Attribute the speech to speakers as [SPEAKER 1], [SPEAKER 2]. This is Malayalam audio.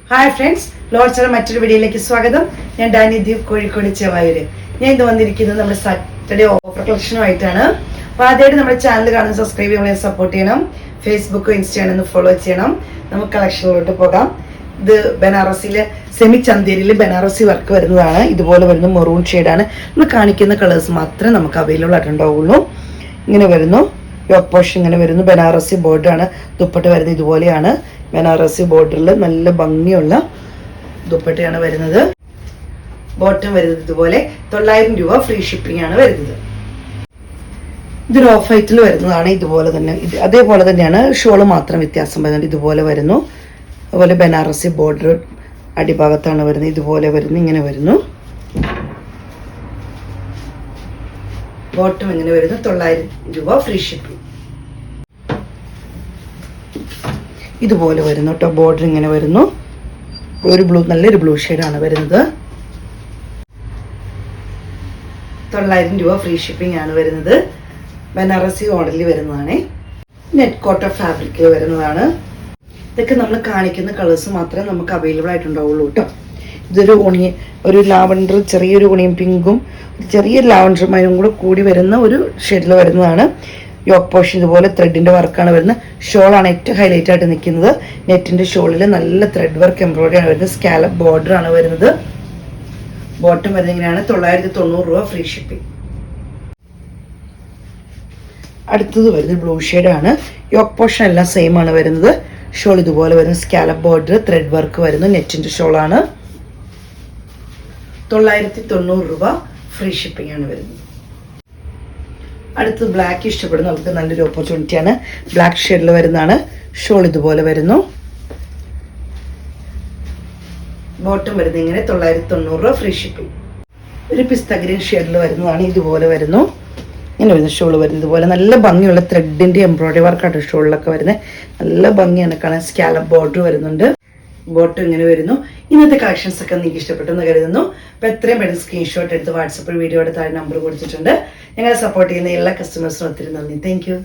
[SPEAKER 1] ഹായ് ഫ്രണ്ട്സ്, ലോഡ്സിന്റെ മറ്റൊരു വീഡിയോയിലേക്ക് സ്വാഗതം. ഞാൻ ഡാനി ദീപ്, കോഴിക്കോട് ചെവായൂര്. ഞാൻ ഇത് വന്നിരിക്കുന്നത് നമ്മുടെ സാറ്റർഡേ ഓഫർ കളക്ഷനുമായിട്ടാണ്. അപ്പോൾ ആദ്യമായിട്ട് നമ്മുടെ ചാനൽ കാണുന്ന സബ്സ്ക്രൈബ് ചെയ്യാൻ സപ്പോർട്ട് ചെയ്യണം. ഫേസ്ബുക്ക് ഇൻസ്റ്റയാണ് ഒന്ന് ഫോളോ ചെയ്യണം. നമുക്ക് കളക്ഷനിലോട്ട് പോകാം. ഇത് ബനാറസിയിലെ സെമി ചന്തേരിയിൽ ബനാറസി വർക്ക് വരുന്നതാണ്. ഇതുപോലെ വരുന്ന മെറൂൺ ഷെയ്ഡാണ്. നമ്മൾ കാണിക്കുന്ന കളേഴ്സ് മാത്രമേ നമുക്ക് അവൈലബിൾ ആയിട്ടുണ്ടാവുള്ളൂ. ഇങ്ങനെ വരുന്നു, യോക്ക് പോഷൻ ഇങ്ങനെ വരുന്നു. ബനാറസി ബോർഡറാണ്. ദുപ്പട്ട വരുന്നത് ഇതുപോലെയാണ്. ബനാറസി ബോർഡറിൽ നല്ല ഭംഗിയുള്ള ദുപ്പട്ടയാണ് വരുന്നത്. ബോട്ടം വരുന്നത് ഇതുപോലെ. 900 രൂപ ഫ്രീ ഷിപ്പിംഗ് ആണ് വരുന്നത്. ഇതൊരു ഓഫ് വൈറ്റിൽ വരുന്നതാണ്. ഇതുപോലെ തന്നെ അതേപോലെ തന്നെയാണ്. ഷോള് മാത്രം വ്യത്യാസം വരുന്നുണ്ട്. ഇതുപോലെ വരുന്നു. അതുപോലെ ബനാറസി ബോർഡർ അടിഭാഗത്താണ് വരുന്നത്. ഇതുപോലെ വരുന്നു, ഇങ്ങനെ വരുന്നു. ബോട്ടം ഇങ്ങനെ വരുന്നു. 900 രൂപ ഫ്രീ ഷിപ്പിംഗ്. ഇതുപോലെ വരുന്നു കേട്ടോ. ബോർഡർ ഇങ്ങനെ വരുന്നു. ഒരു നല്ലൊരു ബ്ലൂ ഷെയ്ഡാണ് വരുന്നത്. 900 രൂപ ഫ്രീ ഷിപ്പിംഗ് ആണ് വരുന്നത്. ബനാറസി മോഡലിൽ വരുന്നതാണ്. നെറ്റ് കോട്ടൺ ഫാബ്രിക്കിൽ വരുന്നതാണ്. ഇതൊക്കെ നമ്മൾ കാണിക്കുന്ന കളേഴ്സ് മാത്രമേ നമുക്ക് അവൈലബിൾ ആയിട്ടുണ്ടാവുള്ളൂ കേട്ടോ. ഇതൊരു ഒരു ലാവൻഡർ, ചെറിയൊരു ഓണിയൻ പിങ്കും ചെറിയ ലാവൻഡറും കൂടെ കൂടി വരുന്ന ഒരു ഷെയ്ഡിൽ വരുന്നതാണ്. യോക്ക് പോഷൻ ഇതുപോലെ ത്രെഡിന്റെ വർക്കാണ് വരുന്നത്. ഷോളാണ് ഏറ്റവും ഹൈലൈറ്റ് ആയിട്ട് നിൽക്കുന്നത്. നെറ്റിന്റെ ഷോളിൽ നല്ല ത്രെഡ് വർക്ക് എംബ്രോയിഡറി ആണ് വരുന്നത്. സ്കാലപ്പ് ബോർഡർ ആണ് വരുന്നത്. ബോട്ടം വരുന്നത് ഇങ്ങനെയാണ്. 990 രൂപ ഫ്രീ ഷിപ്പിംഗ്. അടുത്തത് വരുന്നത് ബ്ലൂ ഷെയ്ഡാണ്. യോക്ക് പോഷൻ എല്ലാം സെയിം ആണ് വരുന്നത്. ഷോൾ ഇതുപോലെ വരുന്നത്. സ്കാലപ്പ് ബോർഡർ, ത്രെഡ് വർക്ക് വരുന്നു. നെറ്റിന്റെ ഷോളാണ്. 990 രൂപ ഫ്രീ ഷിപ്പിംഗ് ആണ് വരുന്നത്. അടുത്തത് ബ്ലാക്ക് ഇഷ്ടപ്പെടുന്ന നമുക്ക് നല്ലൊരു ഓപ്പർച്യൂണിറ്റിയാണ്. ബ്ലാക്ക് ഷെയ്ഡിൽ വരുന്നതാണ്. ഷോൾ ഇതുപോലെ വരുന്നു. ബോട്ടം വരുന്നത് ഇങ്ങനെ. 990 രൂപ ഫ്രീ ഷിപ്പിംഗ്. ഒരു പിസ്ത ഗ്രീൻ ഷെയ്ഡിൽ വരുന്നതാണ്. ഇതുപോലെ വരുന്നു. ഇങ്ങനെ വരുന്ന ഷോൾ വരുന്നത് ഇതുപോലെ. നല്ല ഭംഗിയുള്ള ത്രെഡിന്റെ എംബ്രോയിഡറി വർക്കാണ് ഷോളിലൊക്കെ വരുന്നത്. നല്ല ഭംഗിയാണ് കാണാൻ. സ്കാലപ്പ് ബോർഡർ വരുന്നുണ്ട്. ബോട്ടം ഇങ്ങനെ വരുന്നു. ഇന്നത്തെ കളക്ഷൻസ് ഒക്കെ നിങ്ങൾക്ക് ഇഷ്ടപ്പെട്ടെന്ന് കരുതുന്നു. അപ്പോൾ എത്രയും പെട്ടെന്ന് സ്ക്രീൻഷോട്ട് എടുത്ത് വാട്സപ്പിൽ വീഡിയോയുടെ താഴെ നമ്പർ കൊടുത്തിട്ടുണ്ട്. ഞങ്ങളെ സപ്പോർട്ട് ചെയ്യുന്ന എല്ലാ കസ്റ്റമേഴ്സിനും ഒത്തിരി നന്ദി. Thank you.